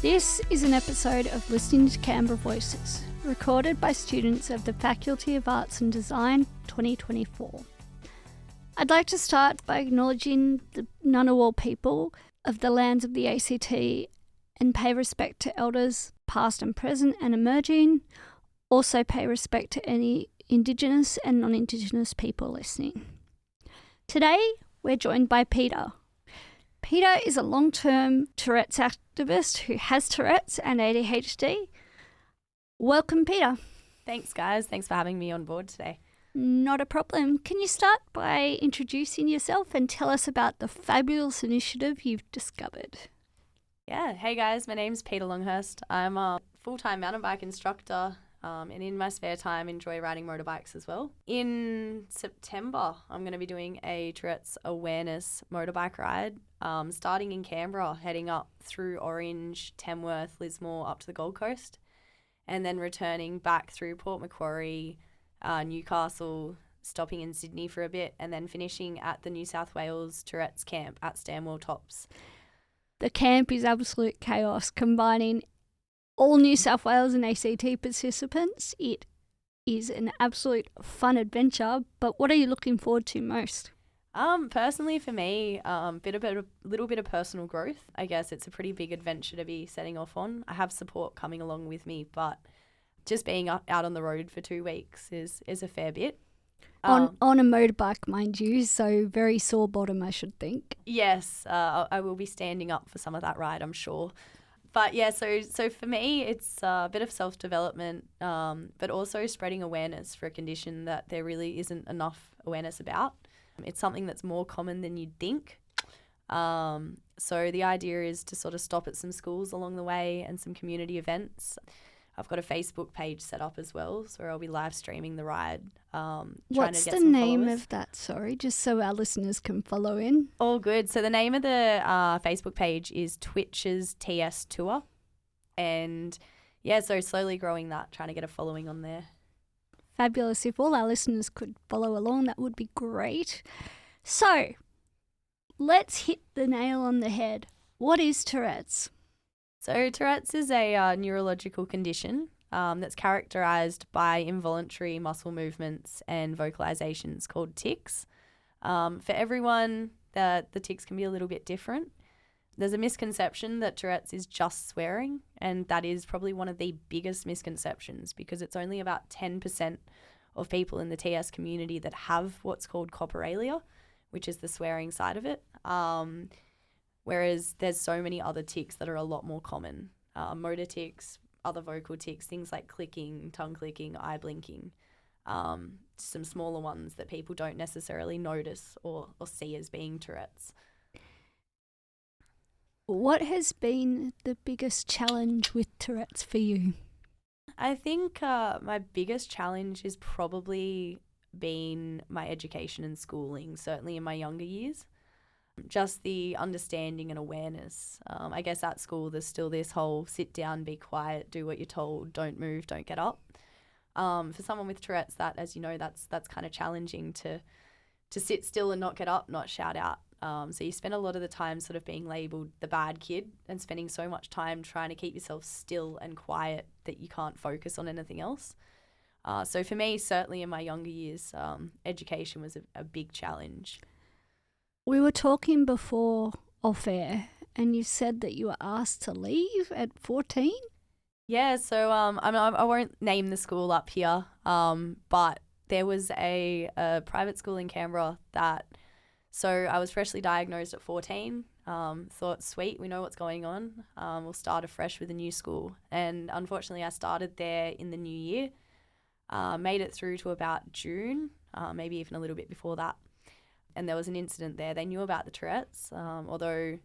This is an episode of Listening to Canberra Voices, recorded by students of the Faculty of Arts and Design 2024. I'd like to start by acknowledging the Ngunnawal people of the lands of the ACT and pay respect to elders past and present and emerging. Also pay respect to any Indigenous and non-Indigenous people listening. Today, we're joined by Peta. Peta is a long-term Tourette's activist who has Tourette's and ADHD. Welcome, Peta. Thanks, guys. Thanks for having me on board today. Not a problem. Can you start by introducing yourself and tell us about the fabulous initiative you've discovered? Yeah. Hey, guys. My name's Peta Longhurst. I'm a full-time mountain bike instructor and in my spare time enjoy riding motorbikes as well. In September, I'm going to be doing a Tourette's awareness motorbike ride, starting in Canberra, heading up through Orange, Tamworth, Lismore, up to the Gold Coast, and then returning back through Port Macquarie, Newcastle, stopping in Sydney for a bit, and then finishing at the New South Wales Tourette's camp at Stanwell Tops. The camp is absolute chaos, combining all New South Wales and ACT participants. It is an absolute fun adventure, but what are you looking forward to most? Personally for me, little bit of personal growth. I guess it's a pretty big adventure to be setting off on. I have support coming along with me, but just being out on the road for 2 weeks is a fair bit. On a motorbike, mind you, so very sore bottom, I should think. Yes, I will be standing up for some of that ride, I'm sure. But yeah, so for me, it's a bit of self-development, but also spreading awareness for a condition that there really isn't enough awareness about. It's something that's more common than you'd think. So the idea is to sort of stop at some schools along the way and some community events. I've got a Facebook page set up as well, so I'll be live streaming the ride. What's the name of that? Sorry, just so our listeners can follow in. All good. So the name of the Facebook page is Twitch's TS Tour. And yeah, so slowly growing that, trying to get a following on there. Fabulous. If all our listeners could follow along, that would be great. So let's hit the nail on the head. What is Tourette's? So Tourette's is a neurological condition that's characterised by involuntary muscle movements and vocalizations called tics. For everyone, the tics can be a little bit different. There's a misconception that Tourette's is just swearing, and that is probably one of the biggest misconceptions because it's only about 10% of people in the TS community that have what's called coprolalia, which is the swearing side of it. Whereas there's so many other tics that are a lot more common. Motor tics, other vocal tics, things like clicking, tongue clicking, eye blinking, some smaller ones that people don't necessarily notice or see as being Tourette's. What has been the biggest challenge with Tourette's for you? I think my biggest challenge has probably been my education and schooling, certainly in my younger years. Just the understanding and awareness. I guess at school there's still this whole sit down, be quiet, do what you're told, don't move, don't get up. For someone with Tourette's, that, as you know, that's kind of challenging to sit still and not get up, not shout out. So you spend a lot of the time sort of being labelled the bad kid and spending so much time trying to keep yourself still and quiet that you can't focus on anything else. So for me, certainly in my younger years, education was a big challenge. We were talking before off air and you said that you were asked to leave at 14? Yeah, so I won't name the school up here, but there was a private school in Canberra that, so I was freshly diagnosed at 14, thought, sweet, we know what's going on, we'll start afresh with a new school. And unfortunately I started there in the new year, made it through to about June, maybe even a little bit before that. And there was an incident there. They knew about the Tourette's, although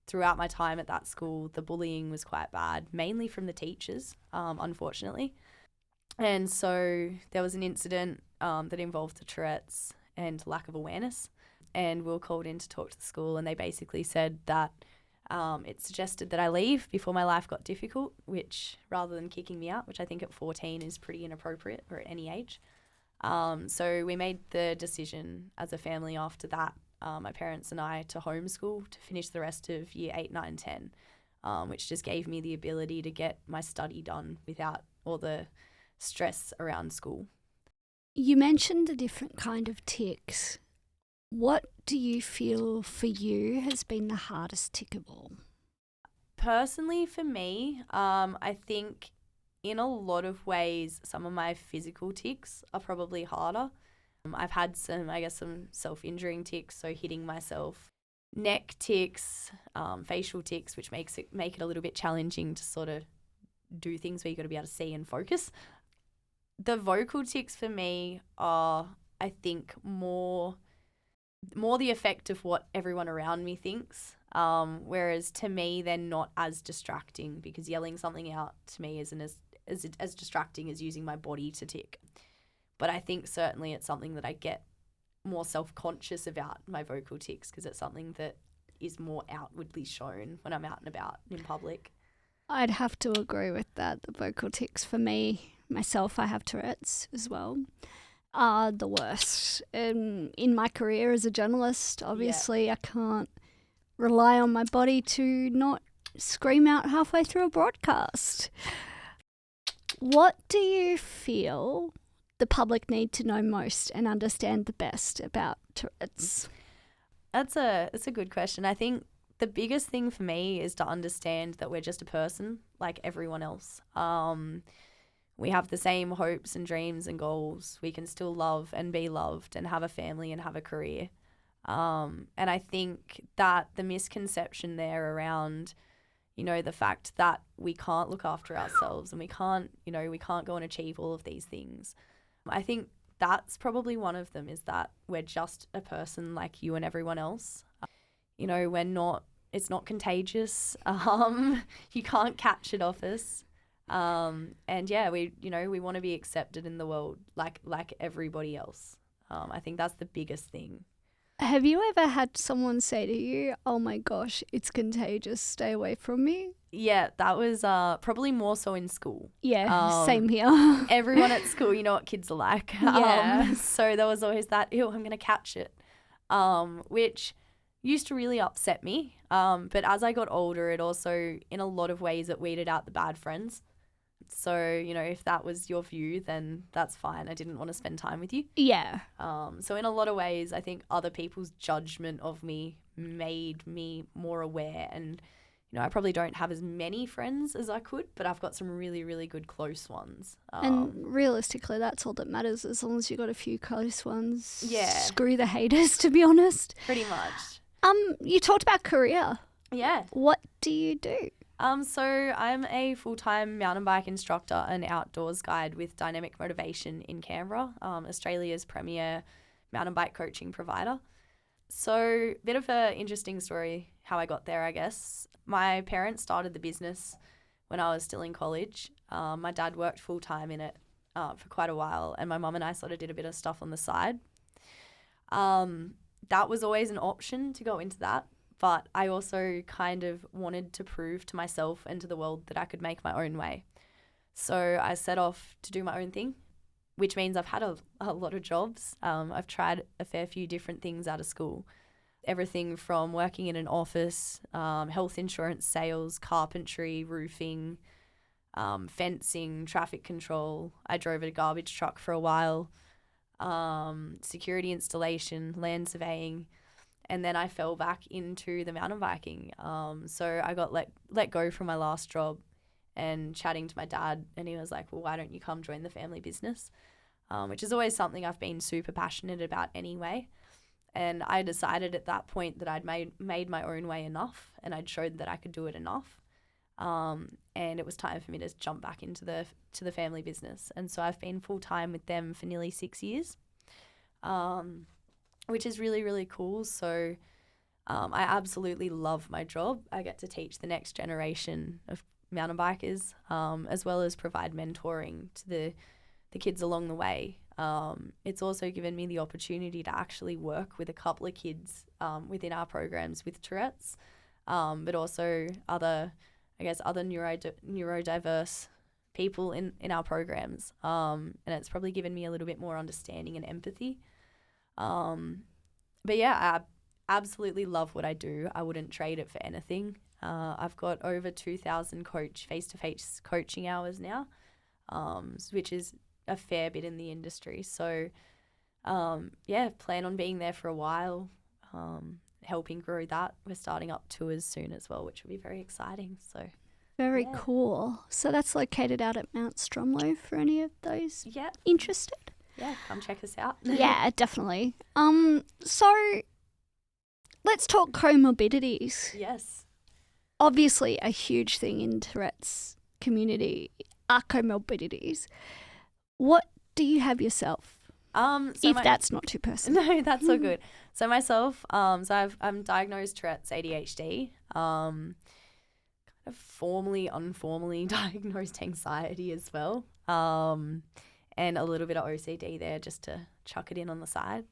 throughout my time at that school, the bullying was quite bad, mainly from the teachers, unfortunately. And so there was an incident that involved the Tourette's and lack of awareness. And we were called in to talk to the school, and they basically said that it suggested that I leave before my life got difficult, which rather than kicking me out, which I think at 14 is pretty inappropriate, or at any age. So we made the decision as a family after that, my parents and I, to homeschool to finish the rest of year 8, 9, 10. which just gave me the ability to get my study done without all the stress around school. You mentioned the different kind of tics. What do you feel for you has been the hardest tic of all? Personally, for me, I think in a lot of ways, some of my physical tics are probably harder. I've had some self-injuring tics, so hitting myself, neck tics, facial tics, which make it a little bit challenging to sort of do things where you've got to be able to see and focus. The vocal tics for me are, I think, more the effect of what everyone around me thinks. Whereas to me, they're not as distracting, because yelling something out to me isn't as distracting as using my body to tic. But I think certainly it's something that I get more self-conscious about, my vocal tics, because it's something that is more outwardly shown when I'm out and about in public. I'd have to agree with that. The vocal tics for me, myself, I have Tourette's as well, are the worst. In my career as a journalist, obviously I can't rely on my body to not scream out halfway through a broadcast. What do you feel the public need to know most and understand the best about Tourette's? That's a good question. I think the biggest thing for me is to understand that we're just a person like everyone else. We have the same hopes and dreams and goals. We can still love and be loved and have a family and have a career. And I think that the misconception there around, the fact that we can't look after ourselves and we can't go and achieve all of these things. I think that's probably one of them, is that we're just a person like you and everyone else. It's not contagious. You can't catch it off us. And yeah, we want to be accepted in the world like everybody else. I think that's the biggest thing. Have you ever had someone say to you, "Oh my gosh, it's contagious, stay away from me"? Yeah, that was probably more so in school. Yeah, same here. Everyone at school, you know what kids are like. Yeah. So there was always that, ew, I'm going to catch it, which used to really upset me. But as I got older, it also, in a lot of ways, it weeded out the bad friends. So, if that was your view, then that's fine. I didn't want to spend time with you. Yeah. So in a lot of ways, I think other people's judgment of me made me more aware. And, I probably don't have as many friends as I could, but I've got some really, really good close ones. And realistically, that's all that matters, as long as you got a few close ones. Yeah. Screw the haters, to be honest. Pretty much. You talked about career. Yeah. What do you do? So I'm a full-time mountain bike instructor and outdoors guide with Dynamic Motivation in Canberra, Australia's premier mountain bike coaching provider. So bit of an interesting story how I got there, I guess. My parents started the business when I was still in college. My dad worked full-time in it for quite a while, and my mum and I sort of did a bit of stuff on the side. That was always an option to go into that. But I also kind of wanted to prove to myself and to the world that I could make my own way. So I set off to do my own thing, which means I've had a lot of jobs. I've tried a fair few different things out of school. Everything from working in an office, health insurance sales, carpentry, roofing, fencing, traffic control. I drove a garbage truck for a while, security installation, land surveying. And then I fell back into the mountain biking. So I got let go from my last job, and chatting to my dad, and he was like, well, why don't you come join the family business? Which is always something I've been super passionate about anyway. And I decided at that point that I'd made my own way enough, and I'd showed that I could do it enough. And it was time for me to jump back into the family business. And so I've been full-time with them for nearly 6 years. Which is really, really cool. So I absolutely love my job. I get to teach the next generation of mountain bikers, as well as provide mentoring to the kids along the way. It's also given me the opportunity to actually work with a couple of kids within our programs with Tourette's, but also other neurodiverse people in our programs. And it's probably given me a little bit more understanding and empathy. But yeah, I absolutely love what I do. I wouldn't trade it for anything. I've got over 2,000 face-to-face coaching hours now, which is a fair bit in the industry. So, plan on being there for a while, helping grow that. We're starting up tours soon as well, which will be very exciting. So, very cool. So that's located out at Mount Stromlo for any of those interested. Yeah, come check us out. Yeah, definitely. So let's talk comorbidities. Yes. Obviously, a huge thing in Tourette's community are comorbidities. What do you have yourself? That's not too personal. No, that's all good. So myself, I'm diagnosed Tourette's ADHD. Kind of formally, unformally diagnosed anxiety as well. And a little bit of OCD there just to chuck it in on the side.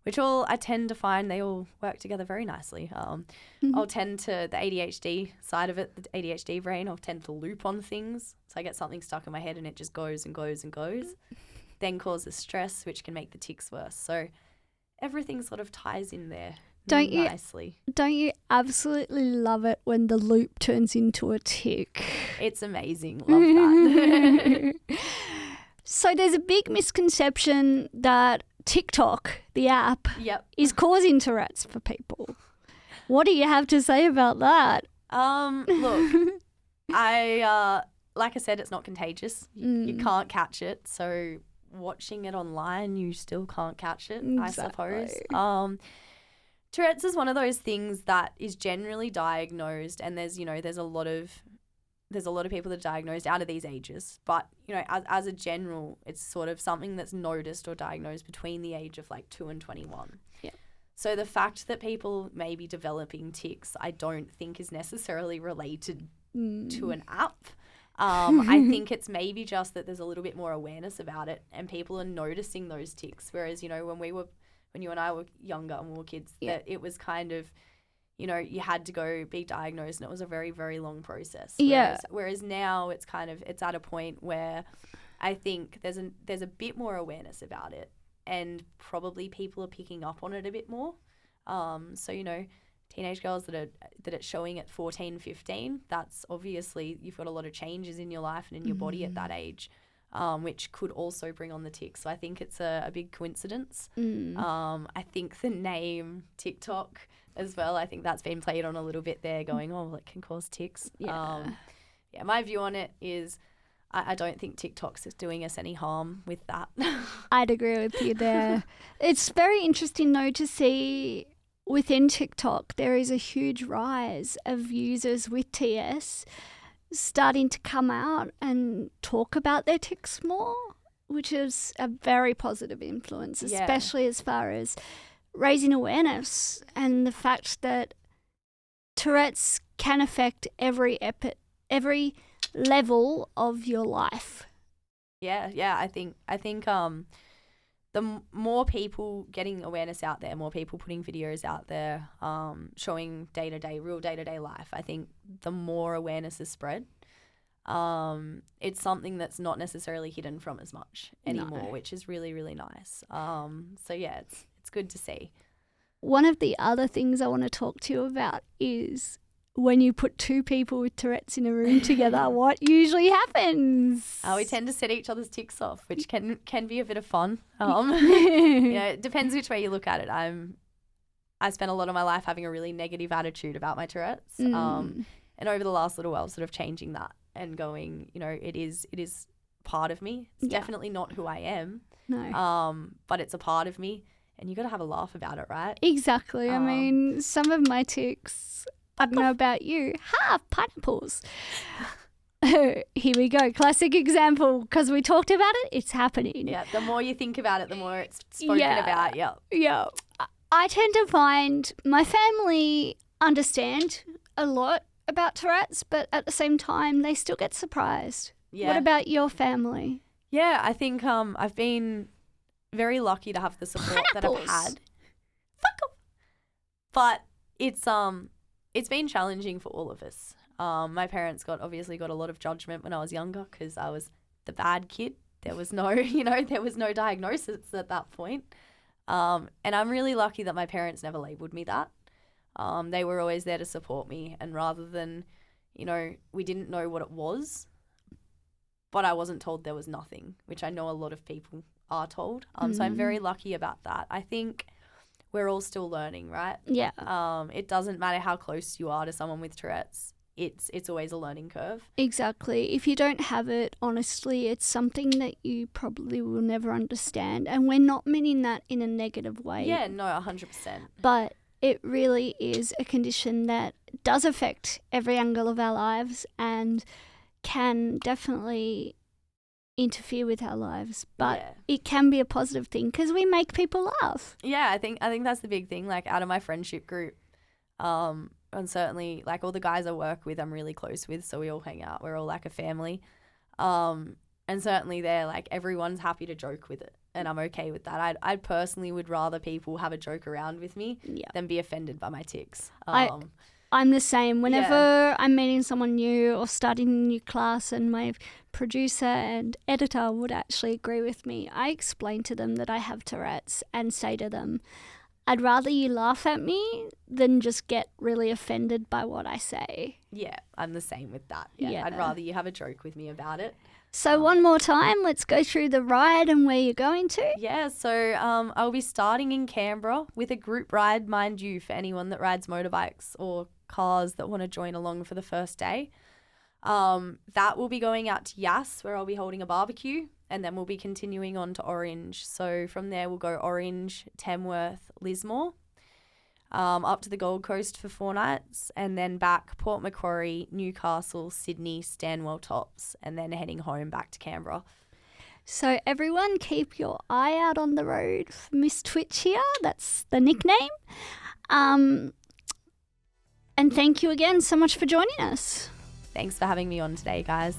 Which I tend to find they all work together very nicely. I'll tend to, the ADHD side of it, the ADHD brain, I'll tend to loop on things. So I get something stuck in my head and it just goes and goes and goes. Then causes stress, which can make the tics worse. So everything sort of ties in there nicely. Don't you absolutely love it when the loop turns into a tic? It's amazing. Love that. So there's a big misconception that TikTok, the app, is causing Tourette's for people. What do you have to say about that? Look, like I said, it's not contagious. You can't catch it. So watching it online, you still can't catch it, I suppose. Tourette's is one of those things that is generally diagnosed, and there's a lot of people that are diagnosed out of these ages. But, as a general, it's sort of something that's noticed or diagnosed between the age of like 2 and 21. Yeah. So the fact that people may be developing tics, I don't think is necessarily related to an app. I think it's maybe just that there's a little bit more awareness about it and people are noticing those tics. Whereas, when you and I were younger and we were kids, that it was kind of, you had to go be diagnosed and it was a very, very long process. Whereas now it's at a point where I think there's a bit more awareness about it and probably people are picking up on it a bit more. Teenage girls that it's showing at 14, 15, that's obviously you've got a lot of changes in your life and in your body at that age, which could also bring on the tics. So I think it's a big coincidence. I think the name TikTok as well, I think that's been played on a little bit there going, it can cause tics. My view on it is I don't think TikTok's doing us any harm with that. I'd agree with you there. It's very interesting though to see within TikTok there is a huge rise of users with TS starting to come out and talk about their tics more, which is a very positive influence, especially as far as raising awareness and the fact that Tourette's can affect every level of your life. I think the more people getting awareness out there, more people putting videos out there, showing real day-to-day life, I think the more awareness is spread. It's something that's not necessarily hidden from as much anymore, which is really, really nice. It's good to see. One of the other things I want to talk to you about is when you put two people with Tourette's in a room together, what usually happens? We tend to set each other's tics off, which can be a bit of fun. It depends which way you look at it. I spent a lot of my life having a really negative attitude about my Tourette's, and over the last little while, sort of changing that and going, it is part of me. It's definitely not who I am. No. But it's a part of me, and you got to have a laugh about it, right? Exactly. I mean, some of my tics, I don't know about you, pineapples. Here we go. Classic example. Because we talked about it, it's happening. Yeah, the more you think about it, the more it's spoken about. Yeah. I tend to find my family understand a lot about Tourette's, but at the same time, they still get surprised. Yeah. What about your family? Yeah, I think I've been very lucky to have the support that I've had. Fuck off. But it's been challenging for all of us. My parents obviously got a lot of judgment when I was younger because I was the bad kid. There was no, there was no diagnosis at that point. And I'm really lucky that my parents never labelled me that. They were always there to support me, and rather than, we didn't know what it was, but I wasn't told there was nothing, which I know a lot of people are told. So I'm very lucky about that. I think we're all still learning, right? Yeah. It doesn't matter how close you are to someone with Tourette's. It's always a learning curve. Exactly. If you don't have it, honestly, it's something that you probably will never understand. And we're not meaning that in a negative way. Yeah, no, 100%. But it really is a condition that does affect every angle of our lives and can definitely interfere with our lives. But it can be a positive thing because we make people laugh. Yeah, I think that's the big thing. Like, out of my friendship group, and certainly, like, all the guys I work with, I'm really close with, so we all hang out. We're all like a family. And certainly there, like, everyone's happy to joke with it, and I'm okay with that. I personally would rather people have a joke around with me than be offended by my tics. I'm the same. Whenever I'm meeting someone new or starting a new class and my producer and editor would actually agree with me, I explain to them that I have Tourette's and say to them, I'd rather you laugh at me than just get really offended by what I say. Yeah, I'm the same with that. Yeah. I'd rather you have a joke with me about it. So one more time, let's go through the ride and where you're going to. Yeah, so I'll be starting in Canberra with a group ride, mind you, for anyone that rides motorbikes or cars that want to join along for the first day. That will be going out to Yass, where I'll be holding a barbecue, and then we'll be continuing on to Orange. So from there we'll go Orange, Tamworth, Lismore, up to the Gold Coast for 4 nights, and then back Port Macquarie, Newcastle, Sydney, Stanwell Tops, and then heading home back to Canberra. So everyone keep your eye out on the road for Miss Twitch here. That's the nickname. And thank you again so much for joining us. Thanks for having me on today, guys.